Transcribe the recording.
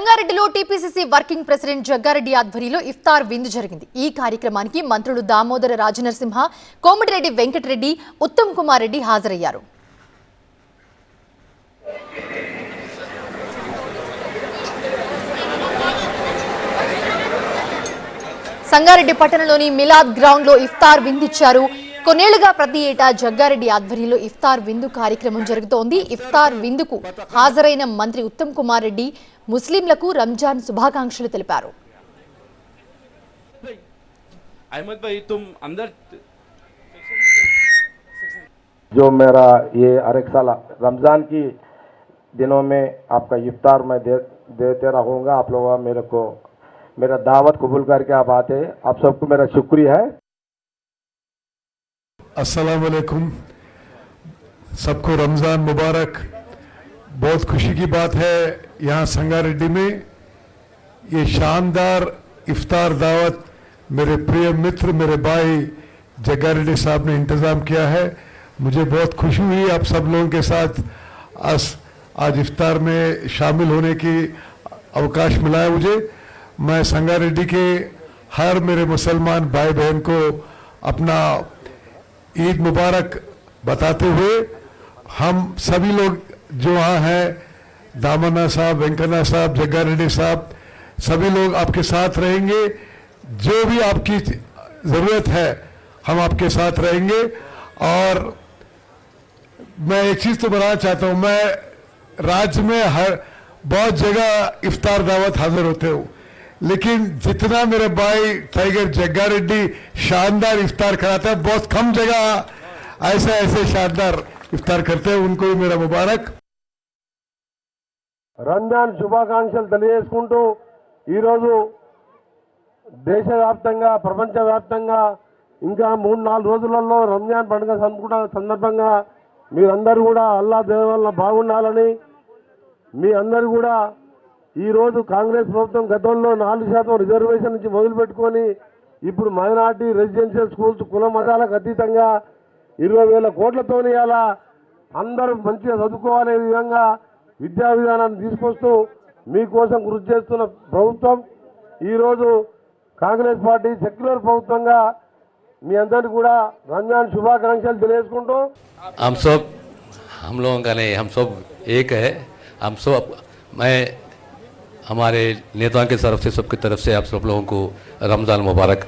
సంగారెడ్డిలో TPCC working president Jaggareddy ఆధ్వర్యంలో ఇఫ్తార్ విందు జరిగింది। ఈ కార్యక్రమానికి మంత్రులు దామోదర రాజనరసింహ, కోమటిరెడ్డి వెంకటరెడ్డి, ఉత్తమ్ కుమార్ రెడ్డి హాజరయ్యారు। సంగారెడ్డి పట్టణంలోని మిలాద్ గ్రౌండ్ లో ఇఫ్తార్ విందిచ్చారు। కొన్నేళ్లుగా ప్రతి ఏటా జగ్గారెడ్డి ఆధ్వర్యంలో ఇఫ్తార్ విందు కార్యక్రమం జరుగుతోంది। ఇఫ్తార్ విందుకు హాజరైన మంత్రి ఉత్తమ్ కుమార్ రెడ్డి ముస్లింలకు రంజాన్ శుభాకాంక్షలు తెలిపారు। अहमद भाई तुम अंदर जो मेरा ये हर एक साल रमज़ान की दिनों में आपका इफ्तार मैं देते रहूँगा। आप लोग मेरे को मेरा दावत कबूल करके आप आते, आप सबको मेरा शुक्रिया है। अस्सलाम वालेकुम, सबको रमज़ान मुबारक। बहुत खुशी की बात है यहाँ संगारेड्डी में ये शानदार इफ्तार दावत मेरे प्रिय मित्र मेरे भाई जग्गारेड्डी साहब ने इंतज़ाम किया है। मुझे बहुत खुशी हुई आप सब लोगों के साथ आज इफ्तार में शामिल होने की अवकाश मिला है मुझे। मैं संगारेड्डी के हर मेरे मुसलमान भाई बहन को अपना ईद मुबारक बताते हुए हम सभी लोग जो यहाँ हैं, दामन्ना साहब, वेंकन्ना साहब, जग्गारेड्डी साहब, सभी लोग आपके साथ रहेंगे। जो भी आपकी ज़रूरत है हम आपके साथ रहेंगे। और मैं एक चीज़ तो बताना चाहता हूँ, मैं राज्य में बहुत जगह इफ्तार दावत हाजिर होते हूँ, लेकिन जितना मेरे भाई टाइगर जग्गारेड्डी शानदार इफ्तार कराते हैं, बहुत कम जगह ऐसे शानदार इफ्तार करते हैं। उनको भी मेरा मुबारक। రంజాన్ శుభాకాంక్షలు తెలియజేసుకుంటూ ఈరోజు దేశవ్యాప్తంగా ప్రపంచవ్యాప్తంగా ఇంకా 3-4 రోజులలో రంజాన్ పండుగ సందర్భంగా మీరందరూ కూడా అల్లా దయ వల్ల బాగుండాలని, మీ అందరూ కూడా ఈరోజు కాంగ్రెస్ ప్రభుత్వం గతంలో 4% రిజర్వేషన్ నుంచి మొదలుపెట్టుకొని ఇప్పుడు మైనార్టీ రెసిడెన్షియల్ స్కూల్స్ కుల మతాలకు అతీతంగా 20,000 కోట్లతోని అలా అందరూ మంచిగా చదువుకోవాలనే విధంగా విద్యా విధానాన్ని తీసుకొస్తూ మీకోసం కృషి చేస్తున్న ప్రభుత్వం ఈరోజు కాంగ్రెస్ పార్టీ సెక్యులర్ ప్రభుత్వంగా మీ అందరికీ కూడా రంజాన్ శుభాకాంక్షలు తెలియజేసుకుంటూ हम लोगों का नहीं, हम सब एक है। हम सब मैं हमारे नेताओं की तरफ से सबकी तरफ से आप सब लोगों को रमज़ान मुबारक।